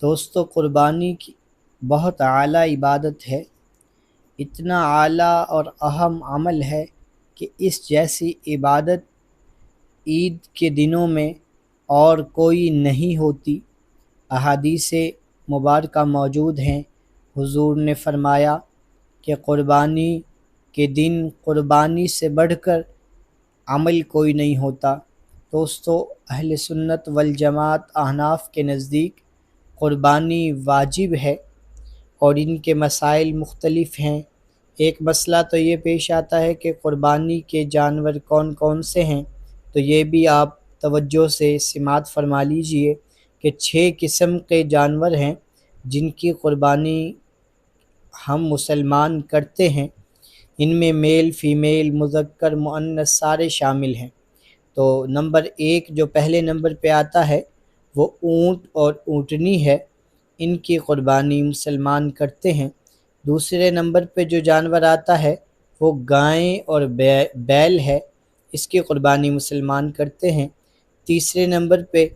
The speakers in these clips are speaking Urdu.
دوستو قربانی کی بہت اعلیٰ عبادت ہے، اتنا اعلیٰ اور اہم عمل ہے کہ اس جیسی عبادت عید کے دنوں میں اور کوئی نہیں ہوتی۔ احادیث مبارکہ موجود ہیں، حضور نے فرمایا کہ قربانی کے دن قربانی سے بڑھ کر عمل کوئی نہیں ہوتا۔ دوستو اہل سنت والجماعت احناف کے نزدیک قربانی واجب ہے اور ان کے مسائل مختلف ہیں۔ ایک مسئلہ تو یہ پیش آتا ہے کہ قربانی کے جانور کون کون سے ہیں، تو یہ بھی آپ توجہ سے سماعت فرما لیجئے کہ 6 قسم کے جانور ہیں جن کی قربانی ہم مسلمان کرتے ہیں۔ ان میں میل فیمیل مذکر مؤنث سارے شامل ہیں۔ تو نمبر 1 جو پہلے نمبر پہ آتا ہے وہ اونٹ اور اونٹنی ہے، ان کی قربانی مسلمان کرتے ہیں۔ دوسرے نمبر پہ جو جانور آتا ہے وہ گائیں اور بیل ہے، اس کی قربانی مسلمان کرتے ہیں۔ تیسرے نمبر پہ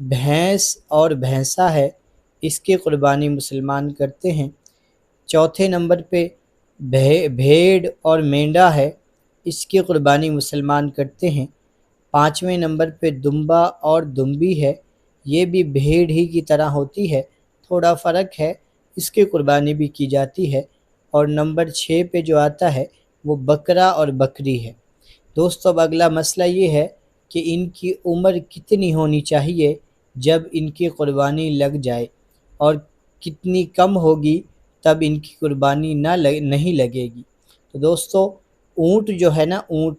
بھینس اور بھینسا ہے، اس کی قربانی مسلمان کرتے ہیں۔ چوتھے نمبر پہ بھیڑ اور مینڈا ہے، اس کی قربانی مسلمان کرتے ہیں۔ پانچویں نمبر پہ دمبا اور دمبی ہے، یہ بھی بھیڑ ہی کی طرح ہوتی ہے، تھوڑا فرق ہے، اس کی قربانی بھی کی جاتی ہے۔ اور نمبر 6 پہ جو آتا ہے وہ بکرا اور بکری ہے۔ دوستو اب اگلا مسئلہ یہ ہے کہ ان کی عمر کتنی ہونی چاہیے جب ان کی قربانی لگ جائے، اور کتنی کم ہوگی تب ان کی قربانی نہیں لگے گی۔ تو دوستو اونٹ جو ہے نا، اونٹ،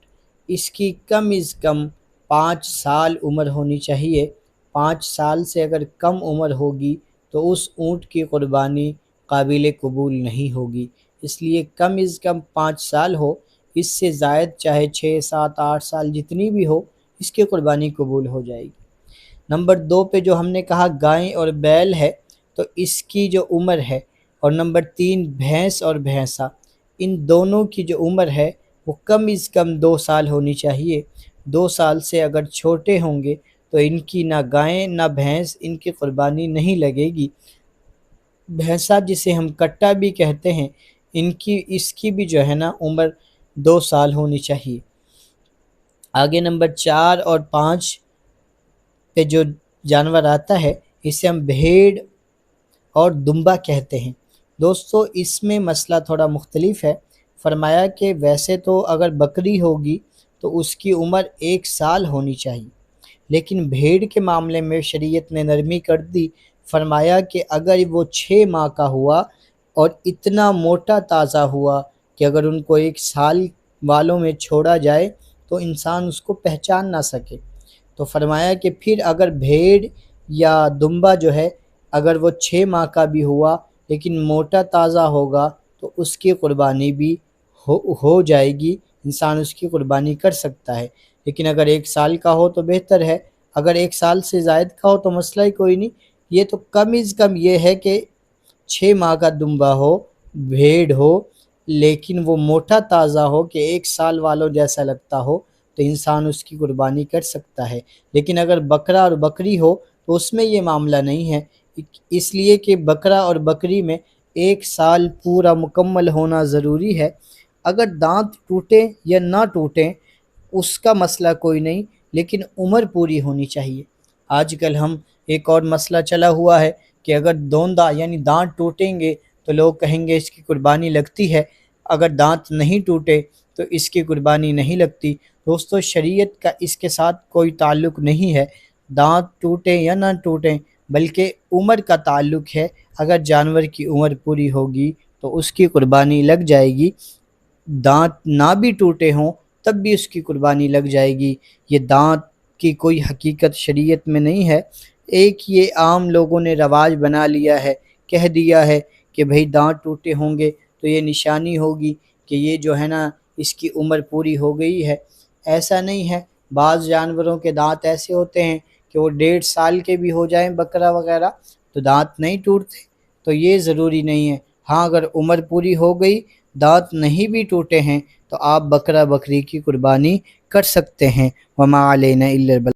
اس کی کم از کم 5 سال عمر ہونی چاہیے۔ 5 سال سے اگر کم عمر ہوگی تو اس اونٹ کی قربانی قابل قبول نہیں ہوگی، اس لیے کم از کم 5 سال ہو، اس سے زائد چاہے 6 7 8 سال جتنی بھی ہو، اس کی قربانی قبول ہو جائے گی۔ نمبر 2 پہ جو ہم نے کہا گائیں اور بیل ہے، تو اس کی جو عمر ہے، اور نمبر 3 بھینس اور بھینسا، ان دونوں کی جو عمر ہے وہ کم از کم 2 سال ہونی چاہیے۔ 2 سال سے اگر چھوٹے ہوں گے تو ان کی نہ گائیں نہ بھینس، ان کی قربانی نہیں لگے گی۔ بھینسا جسے ہم کٹا بھی کہتے ہیں، اس کی بھی جو ہے نا عمر 2 سال ہونی چاہیے۔ آگے نمبر 4 اور 5 پہ جو جانور آتا ہے اسے ہم بھیڑ اور دمبا کہتے ہیں۔ دوستو اس میں مسئلہ تھوڑا مختلف ہے۔ فرمایا کہ ویسے تو اگر بکری ہوگی تو اس کی عمر 1 سال ہونی چاہیے، لیکن بھیڑ کے معاملے میں شریعت نے نرمی کر دی۔ فرمایا کہ اگر وہ 6 ماہ کا ہوا اور اتنا موٹا تازہ ہوا کہ اگر ان کو 1 سال والوں میں چھوڑا جائے تو انسان اس کو پہچان نہ سکے، تو فرمایا کہ پھر اگر بھیڑ یا دمبا جو ہے اگر وہ 6 ماہ کا بھی ہوا لیکن موٹا تازہ ہوگا تو اس کی قربانی بھی ہو جائے گی، انسان اس کی قربانی کر سکتا ہے۔ لیکن اگر 1 سال کا ہو تو بہتر ہے، اگر 1 سال سے زائد کا ہو تو مسئلہ ہی کوئی نہیں۔ یہ تو کم از کم یہ ہے کہ 6 ماہ کا دمبا ہو، بھیڑ ہو، لیکن وہ موٹا تازہ ہو کہ 1 سال والوں جیسا لگتا ہو، تو انسان اس کی قربانی کر سکتا ہے۔ لیکن اگر بکرا اور بکری ہو تو اس میں یہ معاملہ نہیں ہے، اس لیے کہ بکرا اور بکری میں 1 سال پورا مکمل ہونا ضروری ہے۔ اگر دانت ٹوٹیں یا نہ ٹوٹیں اس کا مسئلہ کوئی نہیں، لیکن عمر پوری ہونی چاہیے۔ آج کل ہم ایک اور مسئلہ چلا ہوا ہے کہ اگر دوندا یعنی دانت ٹوٹیں گے تو لوگ کہیں گے اس کی قربانی لگتی ہے، اگر دانت نہیں ٹوٹے تو اس کی قربانی نہیں لگتی۔ دوستو شریعت کا اس کے ساتھ کوئی تعلق نہیں ہے، دانت ٹوٹیں یا نہ ٹوٹیں، بلکہ عمر کا تعلق ہے۔ اگر جانور کی عمر پوری ہوگی تو اس کی قربانی لگ جائے گی، دانت نہ بھی ٹوٹے ہوں تب بھی اس کی قربانی لگ جائے گی۔ یہ دانت کی کوئی حقیقت شریعت میں نہیں ہے، ایک یہ عام لوگوں نے رواج بنا لیا ہے، کہہ دیا ہے کہ بھئی دانت ٹوٹے ہوں گے تو یہ نشانی ہوگی کہ یہ جو ہے نا اس کی عمر پوری ہو گئی ہے۔ ایسا نہیں ہے، بعض جانوروں کے دانت ایسے ہوتے ہیں کہ وہ 1.5 سال کے بھی ہو جائیں، بکرا وغیرہ، تو دانت نہیں ٹوٹتے، تو یہ ضروری نہیں ہے۔ ہاں اگر عمر پوری ہو گئی، دانت نہیں بھی ٹوٹے ہیں، تو آپ بکرا بکری کی قربانی کر سکتے ہیں۔ وما علینا الا البلاغ۔